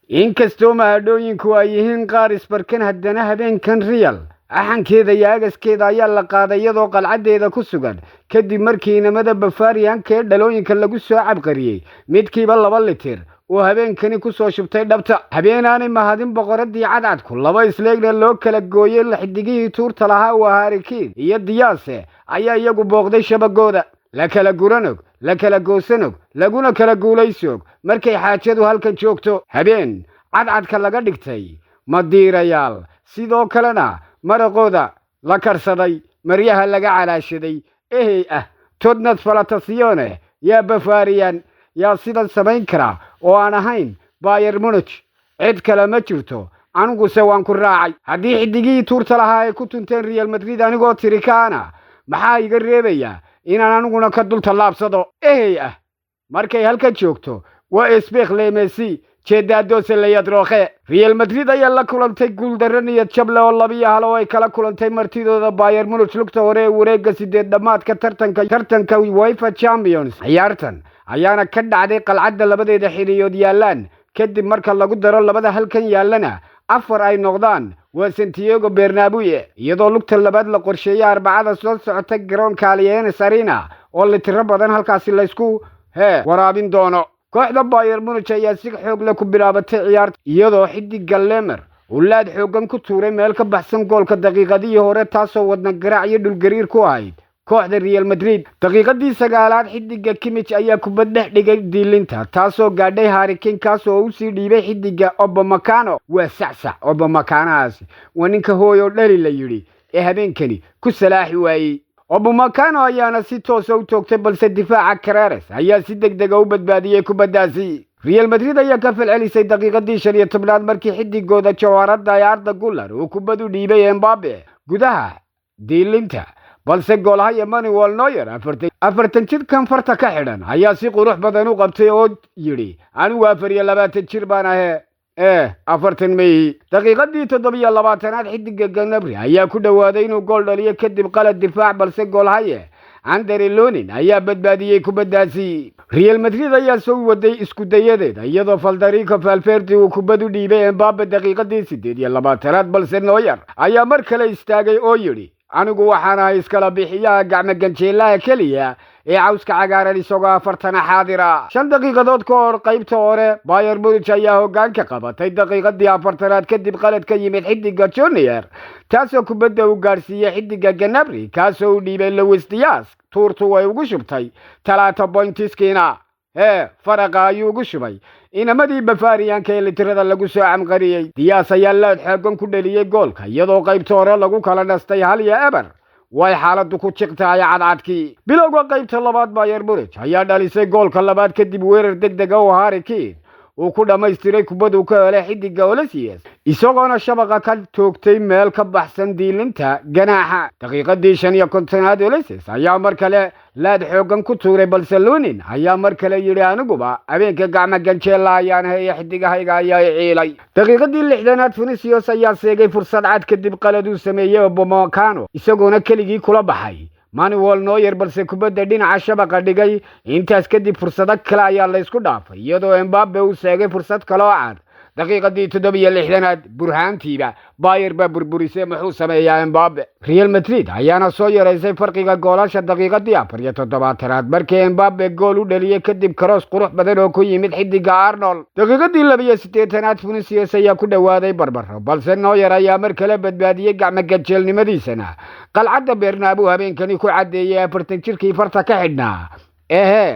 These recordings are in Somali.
inkastoo mahadhooyinku ay yihiin qaar isbarkan haddana habeenkan Real axankeeda iyo agaskeeda ayaa la qaaday iyadoo qalcadeeda ku sugan kadib markii inamada Bavarian-ka dhalooyinka lagu soo cabqariyay midkiiba 2 litir oo habeenkani ku soo shubtay dhabta habeenaanay mahadin boqoradii cadcadku laba isleegna loo kala gooyay xidigii tuurta lahaa oo Harry Kane iyo Diaz ayaa iyagu booqday shabagooda la kala guranog la kala goosanog laguna kala guulaysoog markay xaajadu halkan joogto habeen cadcadka laga dhigtay madiirayaal sidoo kalena maraqooda la karsaday maryaha laga calaashaday todnad falatacione yaa Bavarian yaa sidan samayn kara oo aan ahayn Bayern Munich cid kale ma jirto aniguse waan ku raacay haddii xidigii tuurta lahaa ay ku tunteen Real Madrid anigoo tirikaana maxaa iga reebaya inaan aniguna ka dul tallaabsado markay halka joogto waa isbeekhle Messi jeedado salayad rooxe Real Madrid ayaa la kulantay guul daraniyad jable oo 2-1 oo ay kala kulantay martidooda Bayern Munich lugta hore wareegga 8 dhamaadka tartanka UEFA Champions ciyaartan ayaana ka dhacday qalcadda labadeeda xiriyood yaalaan kadib marka lagu daro labada halkan yaalana 4 ay noqdaan waa Santiago Bernabeu iyadoo lugta labaad la qorsheeyay Arbacada soo socota garoonka Allianz Arena oo litiro badan halkaasi la isku waraabin doono kooxda Bayern Munich ayaa si xoog leh ku bilaabatay ciyaarta iyadoo xidiga Lemar uu laad xoogan ku tuuray meel ka baxsan goolka daqiiqadii hore taasoo wadna garaac iyo dhul gariir ku ahayd kooxda Real Madrid daqiiqadii 9aad xidiga Kimmich ayaa kubad dhex dhigay diilinta taasoo gaadhay Harry Kane kaasoo uu sii dhiibay xidiga Upamecano waa sax Upamecanaas waa ninka hooyo dhali la yiri habeenkani ku salaaxi waayay Upamecano ayaana si toos ah u toogtay balse difaaca Carreras ayaa si degdeg ah u badbaadiyay kubadaasi Real Madrid ayaa ka falcelisay daqiiqadii 15aad markii xidigooda Jawarada Arda Güler uu kubad u dhiibay Mbappe gudaha diilinta balse goolaha Emmanuel Neuer 40 jir kan farta ka xidhan ayaa si qurux badan u qabtay oo yiri anigu 24 jir baan ahay 40 May daqiiqadii 27aad xidiga Gnabry ayaa ku dhawaaday inuu gool dhaliyo kadib qalad difaac balse goolaha Andre Lonin ayaa badbaadiyay kubadaasi Real Madrid ayaa soo waday isku dayadeeda iyadoo Federico Valverde uu kubad u dhiibay Mbappe daqiiqadii 28aad balse Neuer ayaa mar kale istaagay oo yiri anigu waxaan ahay iskala bixiyaha gacmo ganjeelaha kaliya ee cawska cagaaran isagoo 40 xaadira 5 daqiiqadood ka hor qaybta hore Bayern Munich ayaa hoggaanka qabatay daqiiqadii 40aad kadib qalad ka yimid xidiga Junior taasoo kubadda u gaarsiiyay xidiga Gnabry kaasoo u dhiibay Luis Diaz tuurtu way ugu shubtay 3 pointiskina faraqa ayuu ugu shubay inamadii Bavarian-ka ee litirada lagu soo camqariyay Diaz ayaa laad xoogan ku dhaliyay goolka iyadoo qaybta hore lagu kala dhastay 1-0 way xaaladu ku jiqtay cadcadkii bilowga qaybta labaad Bayern Munich ayaa dhalisay goolka labaad kadib weerar degdeg ah oo Harry Kane uu ku dhameystiray kubaddu ka helay xidiga Olesias isagoona shabaqa ka toogtay meel ka baxsan diilinta ganaaxa daqiiqadii 55aad Olesias ayaa mar kale laad xoogan ku tuuray balse Lonin ayaa mar kale yiri aniguba habeenka gacmo ganjeela ayaan hay xidigahayga ayaa ciilay daqiiqadii 60aad Vinicius ayaa seegay fursad cad kadib qalad uu sameeyay Upamecano isagoona keligii kula baxay Manuel Neuer balse kubadda dhinaca shabaqa dhigay intaas kadib fursado kale ayaa la isku dhaafay iyadoo Mbappe uu seegay fursad kale oo cad daqiiqadii 67aad burhaantiiba Bayern ba burburisay muxuu sameeyaa Mbappe Real Madrid ayaana soo yareysay farqiga goolasha daqiiqadii 47aad markii Mbappe gool u dhaliyay kadib cross qurux badan oo ku yimid xidiga Arnold daqiiqadii 82aad Vinicius ayaa ku dhawaaday barbaro balse Neuer ayaa mar kale badbaadiyay gacmo gajeelnimadiisana qalcadda Bernabeu habeenkani ku cadeeyay 40 jirkii farta ka xidhnaa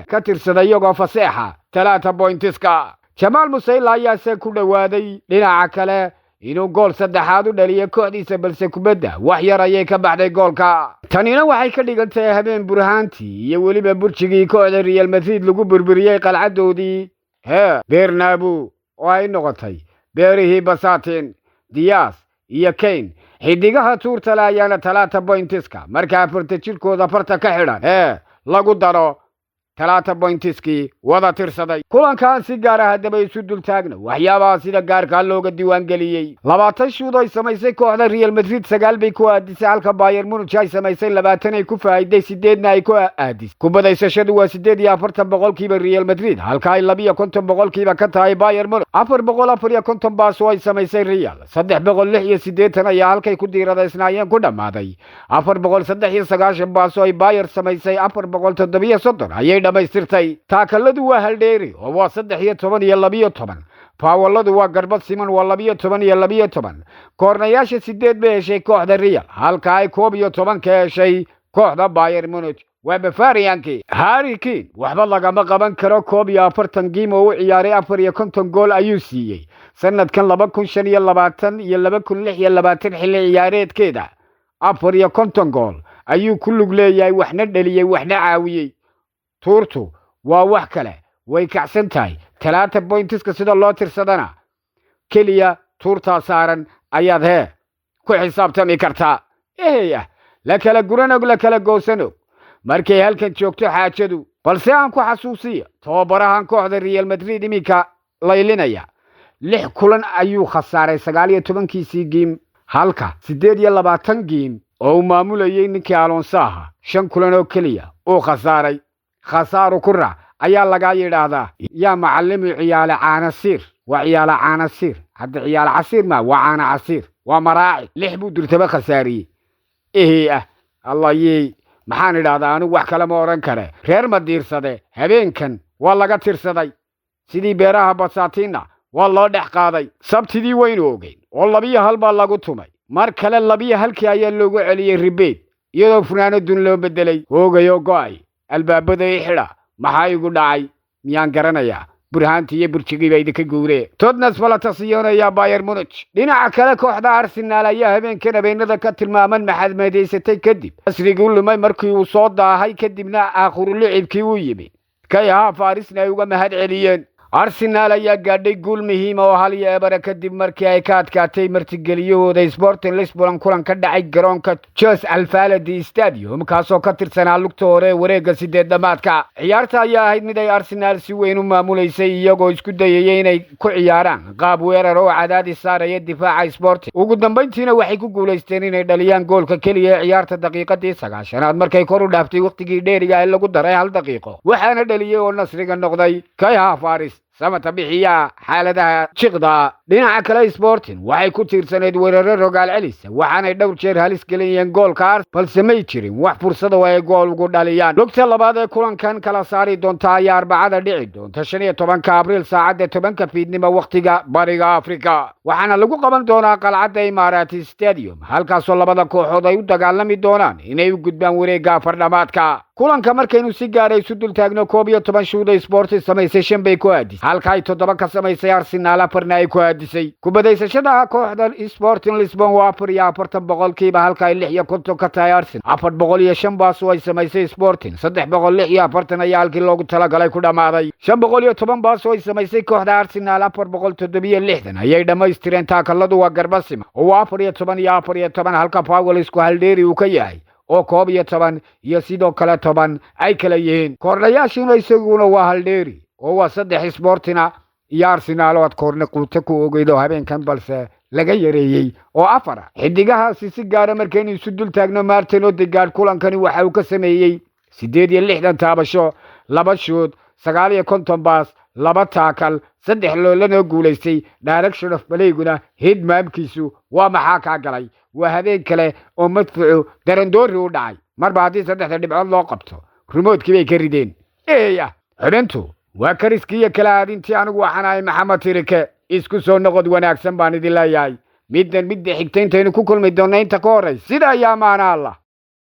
ka tirsaday iyagoo faseexa 3 pointiska Jamal Musiala ayaa ku dhawaaday dhinaca kale inuu gool saddexaad u dhaliyo kooxdiisa balse kubadda wax yar ayay ka baxday goolka tanina waxay ka dhigantay habeen burhaantii iyo weliba burjigii kooxda Real Madrid lagu burburiyay qalcadoodii Bernabeu oo ay noqotay beerihii basatin Diaz iyo Kane xidigaha tuurta la ayaana 3 pointiska marka 40 jirkooda farta ka xidhan lagu daro 3 bointiskii wada tirsaday kulankan si gaar ah hadaba isu dul taagna waxyaabaha sida gaarka looga diiwaan geliyay 20 shuud ay samaysay kooxda Real Madrid 9 bay ku aadisay halka Bayern Munich ay samaysay 20 ay ku faa'iiday 8 ay ku aadis kubadaysashadu waa 48% Real Madrid halka ay 52% ka tahay Bayern Munich 454 baas oo ay samaysay Real 386 ayaa halkay ku diiradaysnaayeen ku dhamaaday 493 baas oo ay Bayern samaysay 470 ayay dhamaystirtay taakaladu waa hal dheeri oo waa 13 iyo 12 faawaladu waa garbad siman waa 12 iyo 12 koornayaasha 8 bay heshay kooxda Real halka ay 11 ka heshay kooxda Bayern Munich waa Bavariankii Harry Kane waxba lagama qaban karo 41 game oo u ciyaaray 54 gool ayuu siiyey sanadkan 2025 iyo 2026 xilli ciyaareedkeeda 54 gool ayuu ku lug leeyahay waxna dhaliyay waxna caawiyay tuurtu waa wax kale way kacsan tahay 3 bointiska sida loo tirsadana kaliya tuurta saaran ayaad ku xisaabtami kartaa la kala guranag la kala goosano markay halkan joogto xaajadu balse aan ku xasuusiyo tababarahan kooxda Real Madrid imika laylinaya 6 kulan ayuu khasaaray 19 game halka 28 game oo maamulayay ninkii Alonso 5 kulan oo kaliya oo khasaaray khasaaru kurra ayaa laga yiraahdaa yaa macallimi ciyaal caanasiir waa ciyaal caanasiir hadda ciyaal casiir ma waa caana casiir waa maraaci 6 buu dirtaba khasaariyay Allah yey maxaan idhaahdaa anigu wax kale ma oran kare reer ma diirsade habeenkan waa laga tirsaday sidii beeraha basaatina waa loo dhex qaaday sabtidii weyn oogeen oo 2-1 baa lagu tumay mar kale 2-1 ayaa loogu celiyay ribeed iyadoo funaanadun loo bedelay hoogayo go'ay albaabada xidha maxaa igu dhacay miyaan garanayaa burhaantii iyo burjigii bay idinka guureen Tottenham falatasiyoonaya Bayern Munich dhinaca kale kooxda Arsenal ayaa habeenkan habeenada ka tilmaaman maxadmeedeysatay kadib asrigu lumay markii uu soo daahay kadibna aakhirul licibkii uu yimi kayaha Farisna ay uga mahad celiyeen Arsenal ayaa gaadhay guul muhiim oo hal iyo eber kadib markii ay ka adkaatay martigeliyahooda Sporting Lisbon kulan ka dhacay garoonka Jose Alvalade Stadium kaasoo ka tirsanaa lugta hore wareegga 8-damaadka ciyaarta ayaa ahayd mid ay Arsenal si weyn u maamuleysay iyagoo isku dayayay inay ku ciyaaraan qaab weerar oo cadaadis saaraya difaaca Sporting ugu dambeyntiina waxay ku guuleysteen inay dhaliyaan goolka kaliya ciyaarta daqiiqadii 9aad markay kor u dhaaftay waqtigii dheeriga ee lagu daray 1 daqiiqo waxaana dhaliyay oo nasriga noqday Kaya Faris samata bixiya xaaladaha jiqda dhinaca kale Sporting waxay ku tiirsaneed weerar rogaal celis waxaanay dhowr jeer halis geliyeen goolka balse may jirin wax fursad oo ay gool ugu dhaliyaan lugta labaad ee kulankan kala saari doonta ayaa Arbacada dhici doonta 15 Abriil saacada 10 fiidnimo waqtiga bariga Afrika waxaana lagu qaban doonaa qalcadda Emirates Stadium halkaasoo labada kooxood ay u dagaalami doonaan inay u gudbaan wareegga fardhamaadka kulanka markaynu si gaar ah isu dul taagno 11 shuud Sporting samaysay 5 bay ku aadisay halka ay 7 ka samaysay Arsenal 4 ay ku aadisay kubadaysashada kooxda Sporting Lisbon waa 44% halka ay 6 ka tahay Arsenal 405 baas oo ay samaysay Sporting 346 ayaa halkii loogu talagalay ku dhamaaday 510 baas oo ay samaysay kooxda Arsenal 467 ayay dhamaystireen taakaladu waa garbasima oo 14 halka Powell isku hal dheeri uu ka yahay oo 11 iyo sidoo kale 10 ay kala yihiin koornayaashuna isaguna waa hal dheeri oo waa 3 Sporting iyo Arsenal oo koorna qulta ku ogeydo habeenkan balse laga yareeyay oo 4 xidigahaasi si gaar ah markaynu isu dul taagno Martin Odegaard kulankani waxa uu ka sameeyay 68 taabasho 2 shoot 59 baas 2 taakal 3 loolana guuleystay direction of play-guna hidmaamkiisu waa maxaa ka galay waa habeen kale oo madfuuc darandoori u dhacay marba hadii 3 dhibcood loo qabto remote-kii bay ka rideen xubintu waa kariskiya kala aadintii anigu waxaan ahay Maxamed Tirike isku soo noqod wanaagsan baan idin leeyahay midda xigtaynteenu ku kulmay doonaa inta ka horreysay sida ayaa maana Allah